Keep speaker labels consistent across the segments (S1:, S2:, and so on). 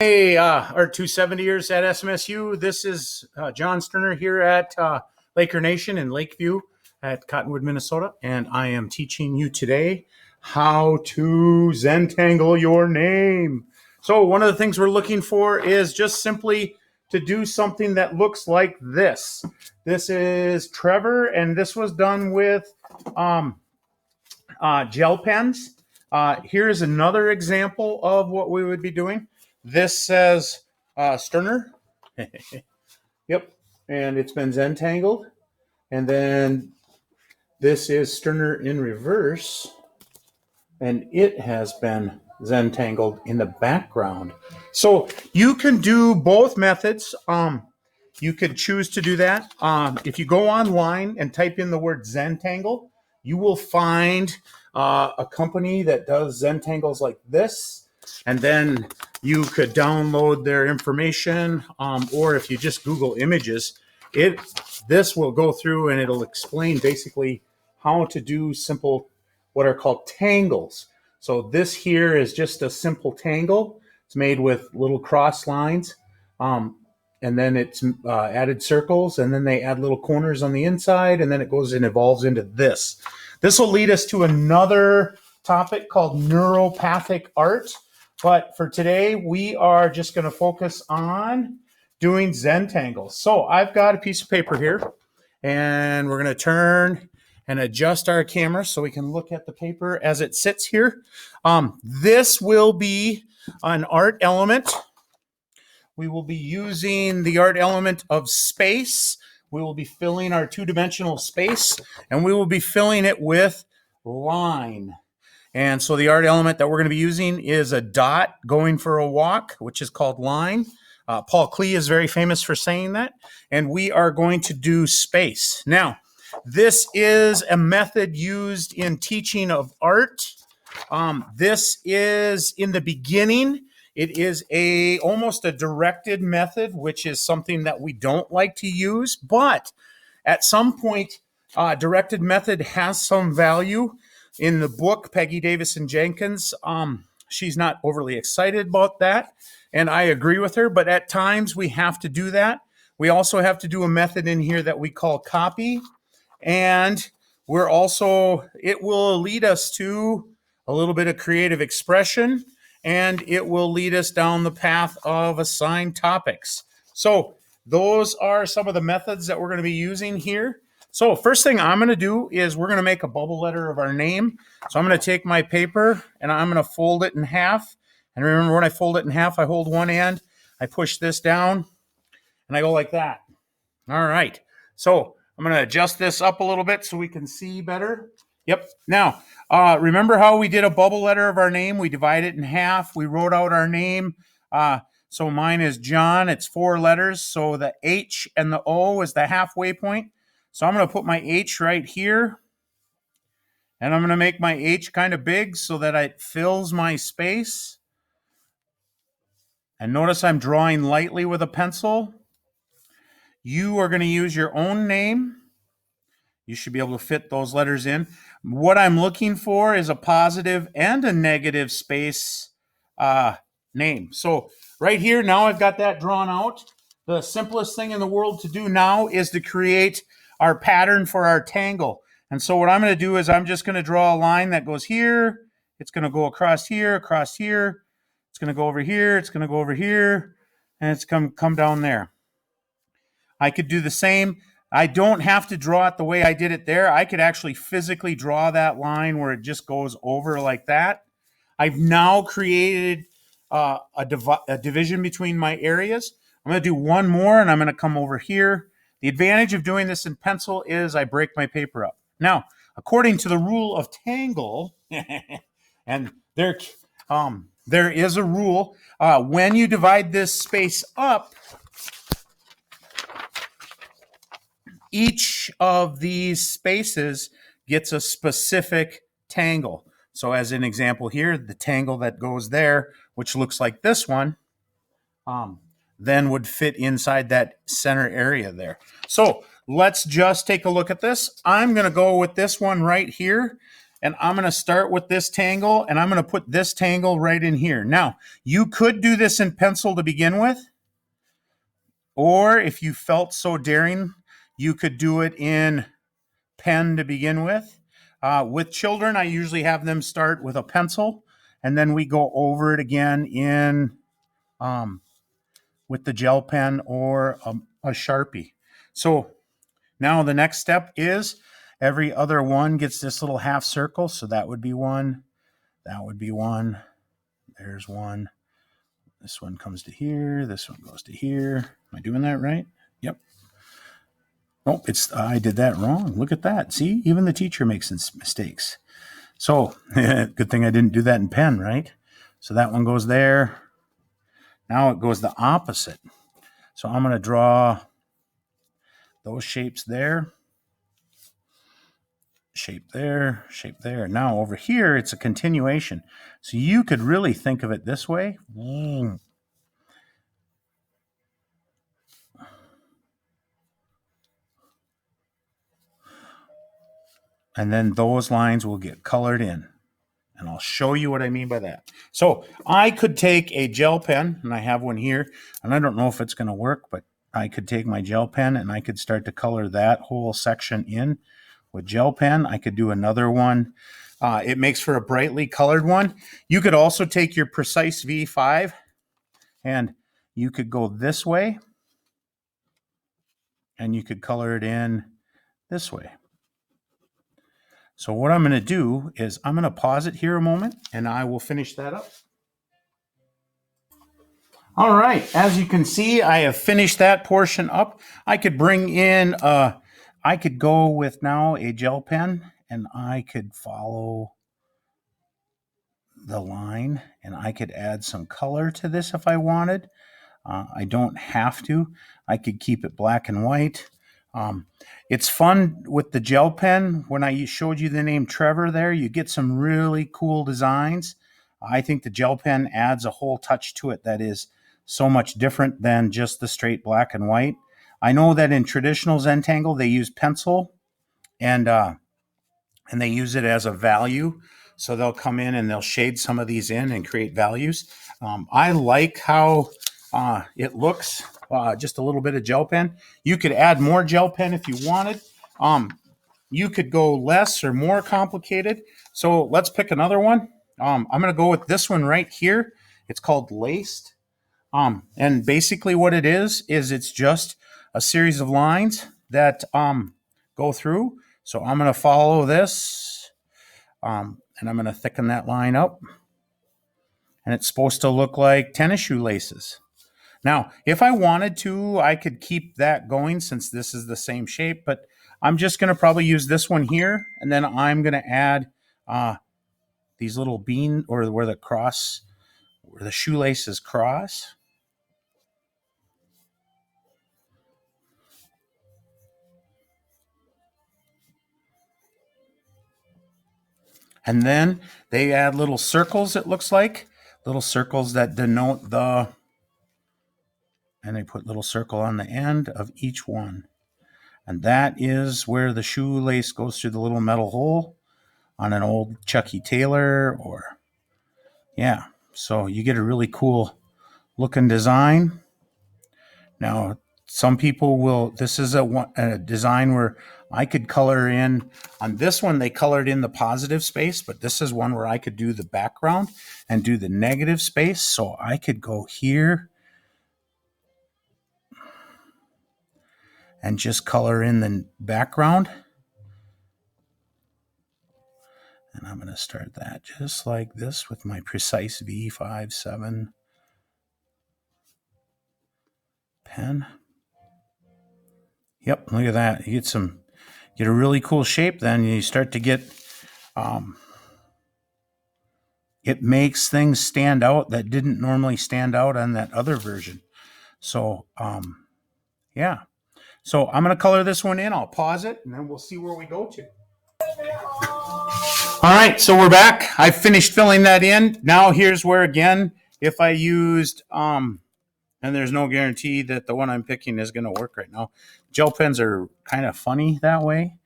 S1: Hey, our 270ers at SMSU. This is John Sterner here at Laker Nation in Lakeview at Cottonwood, Minnesota, and I am teaching you today how to Zentangle your name. So one of the things we're looking for is just simply to do something that looks like this. This is Trevor, and this was done with gel pens. Here's another example of what we would be doing. This says Sterner. Yep. And it's been Zentangled. And then this is Sterner in reverse. And it has been Zentangled in the background. So you can do both methods. You could choose to do that. If you go online and type in the word Zentangle, you will find a company that does Zentangles like this. And then you could download their information, or if you just Google images, this will go through and it'll explain basically how to do simple, what are called tangles. So this here is just a simple tangle. It's made with little cross lines, and then it's added circles, and then they add little corners on the inside, and then it goes and evolves into this. This will lead us to another topic called neuropathic art. But for today, we are just going to focus on doing Zentangles. So I've got a piece of paper here, and we're going to turn and adjust our camera so we can look at the paper as it sits here. This will be an art element. We will be using the art element of space. We will be filling our two-dimensional space, and we will be filling it with line. And so the art element that we're going to be using is a dot going for a walk, which is called line. Paul Klee is very famous for saying that. And we are going to do space. Now, this is a method used in teaching of art. This is in the beginning. It is almost a directed method, which is something that we don't like to use. But at some point, directed method has some value. In the book, Peggy Davison Jenkins, she's not overly excited about that, and I agree with her, but at times we have to do that. We also have to do a method in here that we call copy, and it will lead us to a little bit of creative expression, and it will lead us down the path of assigned topics. So those are some of the methods that we're going to be using here. So first thing I'm going to do is we're going to make a bubble letter of our name. So I'm going to take my paper and I'm going to fold it in half. And remember, when I fold it in half, I hold one end, I push this down, and I go like that. All right. So I'm going to adjust this up a little bit so we can see better. Yep. Now, remember how we did a bubble letter of our name? We divide it in half. We wrote out our name. So mine is John. It's 4 letters. So the H and the O is the halfway point. So I'm going to put my H right here, and I'm going to make my H kind of big so that it fills my space. And notice I'm drawing lightly with a pencil. You are going to use your own name. You should be able to fit those letters in. What I'm looking for is a positive and a negative space name. So right here, now I've got that drawn out. The simplest thing in the world to do now is to create our pattern for our tangle. And so what I'm going to do is I'm just going to draw a line that goes here. It's going to go across here, across here. It's going to go over here. It's going to go over here. And it's come down there. I could do the same. I don't have to draw it the way I did it there. I could actually physically draw that line where it just goes over like that. I've now created a division between my areas. I'm going to do one more, and I'm going to come over here. The advantage of doing this in pencil is I break my paper up. Now, according to the rule of tangle, and there is a rule, when you divide this space up, each of these spaces gets a specific tangle. So as an example here, the tangle that goes there, which looks like this one, then would fit inside that center area there. So let's just take a look at this. I'm going to go with this one right here. and I'm going to start with this tangle, and I'm going to put this tangle right in here. Now, you could do this in pencil to begin with, or if you felt so daring, you could do it in pen to begin with. With children, I usually have them start with a pencil, and then we go over it again in with the gel pen or a Sharpie. So now the next step is every other one gets this little half circle. So that would be one. That would be one. There's one. This one comes to here. This one goes to here. Am I doing that right? Yep. Oh, I did that wrong. Look at that. See, even the teacher makes mistakes. So good thing I didn't do that in pen, right? So that one goes there. Now it goes the opposite. So I'm going to draw those shapes there. Shape there, shape there. Now over here, it's a continuation. So you could really think of it this way. And then those lines will get colored in. And I'll show you what I mean by that. So I could take a gel pen, and I have one here, and I don't know if it's going to work, but I could take my gel pen and I could start to color that whole section in with gel pen. I could do another one. It makes for a brightly colored one. You could also take your Precise V5 and you could go this way and you could color it in this way. So what I'm going to do is I'm going to pause it here a moment and I will finish that up. All right, as you can see, I have finished that portion up. I could bring in, I could go with now a gel pen and I could follow the line and I could add some color to this if I wanted. I don't have to. I could keep it black and white. It's fun with the gel pen. When I showed you the name Trevor there, you get some really cool designs. I think the gel pen adds a whole touch to it that is so much different than just the straight black and white. I know that in traditional Zentangle, they use pencil and they use it as a value. So they'll come in and they'll shade some of these in and create values. I like how it looks, just a little bit of gel pen. You could add more gel pen if you wanted. You could go less or more complicated. So let's pick another one. I'm going to go with this one right here. It's called Laced. And basically what it is it's just a series of lines that go through. So I'm going to follow this and I'm going to thicken that line up. And it's supposed to look like tennis shoe laces. Now, if I wanted to, I could keep that going since this is the same shape, but I'm just going to probably use this one here, and then I'm going to add these little bean, or where the shoelaces cross. And then they add little circles, it looks like, little circles that denote and they put little circle on the end of each one. And that is where the shoelace goes through the little metal hole on an old Chucky Taylor yeah. So you get a really cool looking design. Now, some people this is a design where I could color in. On this one, they colored in the positive space, but this is one where I could do the background and do the negative space. So I could go here and just color in the background. And I'm going to start that just like this with my Precise V57 pen. Yep, look at that. You get a really cool shape then. You start to get, it makes things stand out that didn't normally stand out on that other version. So, yeah. So I'm going to color this one in. I'll pause it, and then we'll see where we go to. All right, so we're back. I finished filling that in. Now here's where, again, if I used, and there's no guarantee that the one I'm picking is going to work right now. Gel pens are kind of funny that way.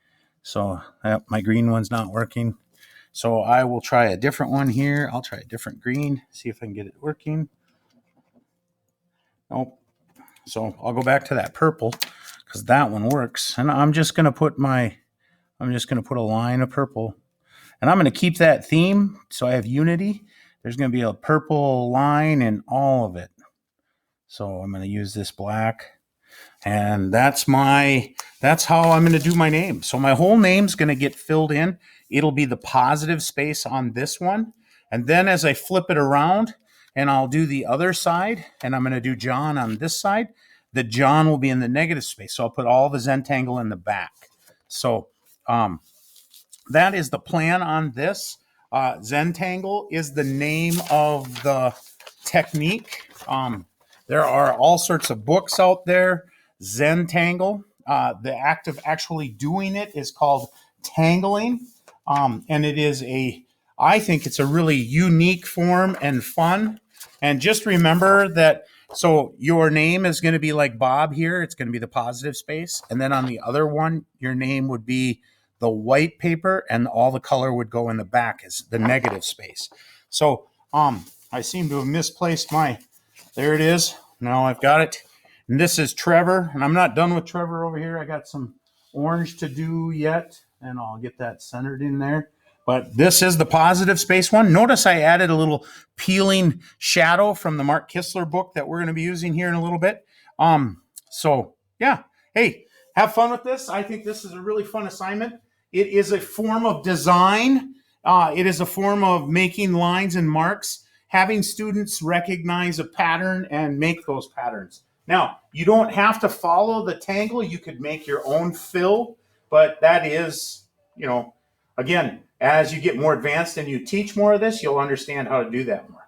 S1: So my green one's not working. So I will try a different one here. I'll try a different green, see if I can get it working. Nope. So I'll go back to that purple because that one works. And I'm just going to put a line of purple. And I'm going to keep that theme so I have unity. There's going to be a purple line in all of it. So I'm going to use this black. And that's how I'm going to do my name. So my whole name's going to get filled in. It'll be the positive space on this one. And then as I flip it around and I'll do the other side, and I'm going to do John on this side, the John will be in the negative space. So I'll put all the Zentangle in the back. So that is the plan on this. Zentangle is the name of the technique. There are all sorts of books out there. Zentangle. The act of actually doing it is called tangling. And I think it's a really unique form and fun. And just remember that, so your name is going to be like Bob here. It's going to be the positive space. And then on the other one, your name would be the white paper, and all the color would go in the back as the negative space. So I seem to have misplaced there it is. Now I've got it. And this is Trevor, and I'm not done with Trevor over here. I got some orange to do yet, and I'll get that centered in there. But this is the positive space one. Notice I added a little peeling shadow from the Mark Kistler book that we're going to be using here in a little bit. So yeah, hey, have fun with this. I think this is a really fun assignment. It is a form of design. It is a form of making lines and marks, having students recognize a pattern and make those patterns. Now, you don't have to follow the tangle. You could make your own fill, but that is, again, as you get more advanced and you teach more of this, you'll understand how to do that more.